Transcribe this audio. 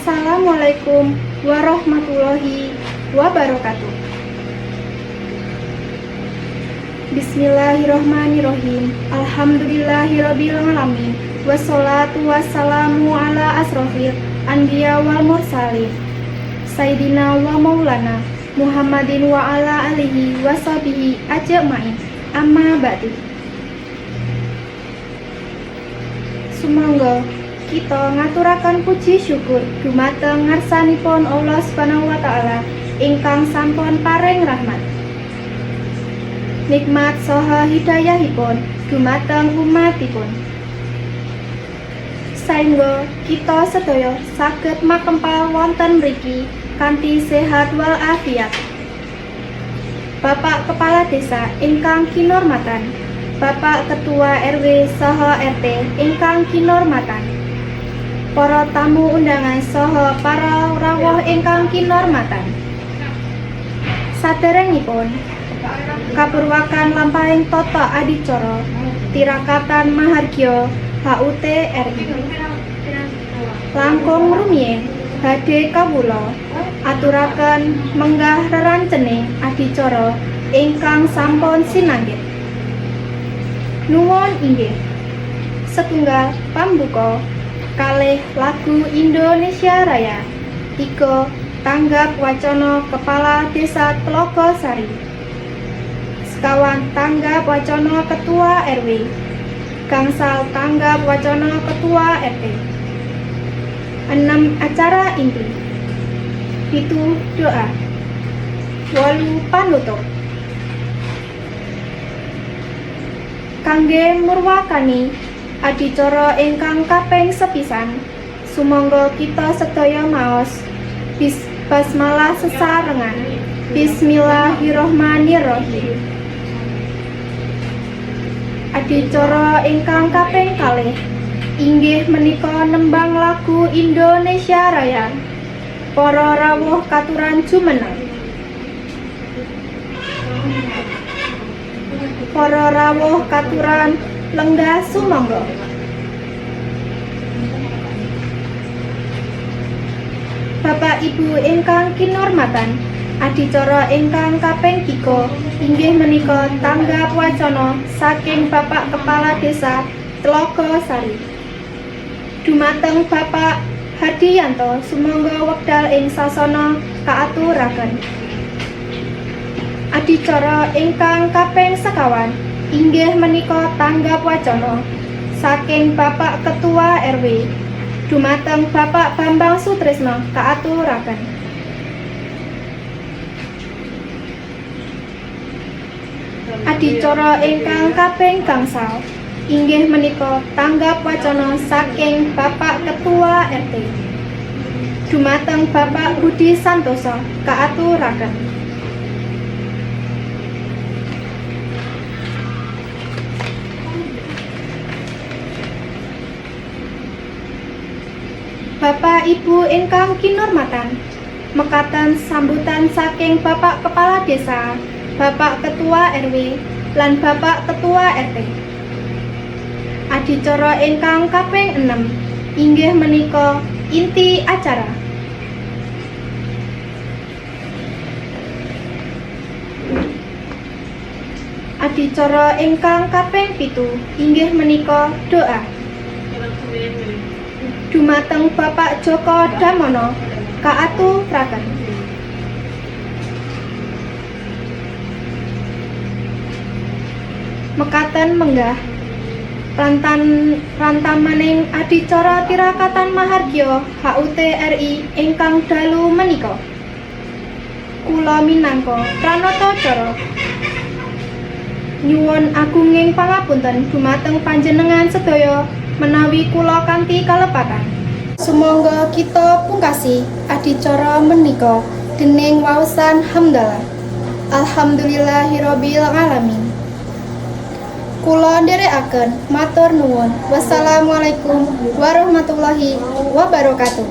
Assalamualaikum warahmatullahi wabarakatuh. Bismillahirrahmanirrahim. Alhamdulillahirabbil alamin. Wassalatu wassalamu ala asrofil anbiya wal mursalin. Sayyidina wa maulana Muhammadin wa ala alihi wa sahbihi ajma'in. Amma ba'du. Sumangga kita ngaturaken puji syukur dumateng ngarsanipun Allah Subhanahu wa taala ingkang sampun paring rahmat. Nikmat saha hidayahipun dumateng umatipun. Saengga kita sedaya saged makempal wonten mriki kanthi sehat wal afiat. Bapak Kepala Desa ingkang kinurmatan, Bapak Ketua RW saha RT ingkang kinurmatan, para tamu undangan saha para rawuh ingkang kinurmatan. Saderengipun kapurwakan lampahing tata adicara tirakatan mahargya HUT RI langkung rumiyin badhe kawula aturaken menggah rerancening adicara ingkang sampun sinanggit. Nuwun inggih setunggal pambuka kalih lagu Indonesia Raya, 3 tanggap wacana Kepala Desa Tlogosari, sekawan tanggap wacana Ketua RW, gangsal tanggap wacana Ketua RT, 6 acara inti, 7 doa, 8 panutup. Kangge murwakani adicara ingkang kaping sepisan, sumangga kita sedaya maos basmalah sesarengan. Bismillahirrahmanirrahim. Adicara ingkang kaping kalih inggih menika nembang lagu Indonesia Raya. Para rawuh katuran jumeneng. Para rawuh katuran lenggah sumangga. Bapak Ibu ingkang kinurmatan, adicara ingkang kaping 3 inggih menika tanggap wacana saking Bapak Kepala Desa Tlogosari dumateng Bapak Hadiyanto, sumangga wekdal ing sasana kaaturaken. Adicara ingkang kaping sekawan inggih menika tanggap wacana saking Bapak Ketua RW dumateng Bapak Bambang Sutrisno kaaturaken. Adicara ingkang kaping gangsal inggih menika tanggap wacana saking Bapak Ketua RT dumateng Bapak Budi Santoso kaaturaken. Bapak Ibu ingkang kinurmatan, mekaten sambutan saking Bapak Kepala Desa, Bapak Ketua RW, lan Bapak Ketua RT. Adicara ingkang kaping 6 inggih menika inti acara. Adicara ingkang kaping 7 inggih menika doa. Dumateng Bapak Joko Damono kaaturaken. Mekaten menggah rantamaning adicara tirakatan mahargya HUT RI ingkang dalu menika. Kula minangka pranatacara nyuwun agunging pangapunten dumateng panjenengan sedaya menawi kula kanthi kalepatan. Sumangga kita pungkasi adicara menika dening waosan hamdalah. Alhamdulillahirabbil alamin. Kula nderekaken matur nuwun. Wassalamualaikum warahmatullahi wabarakatuh.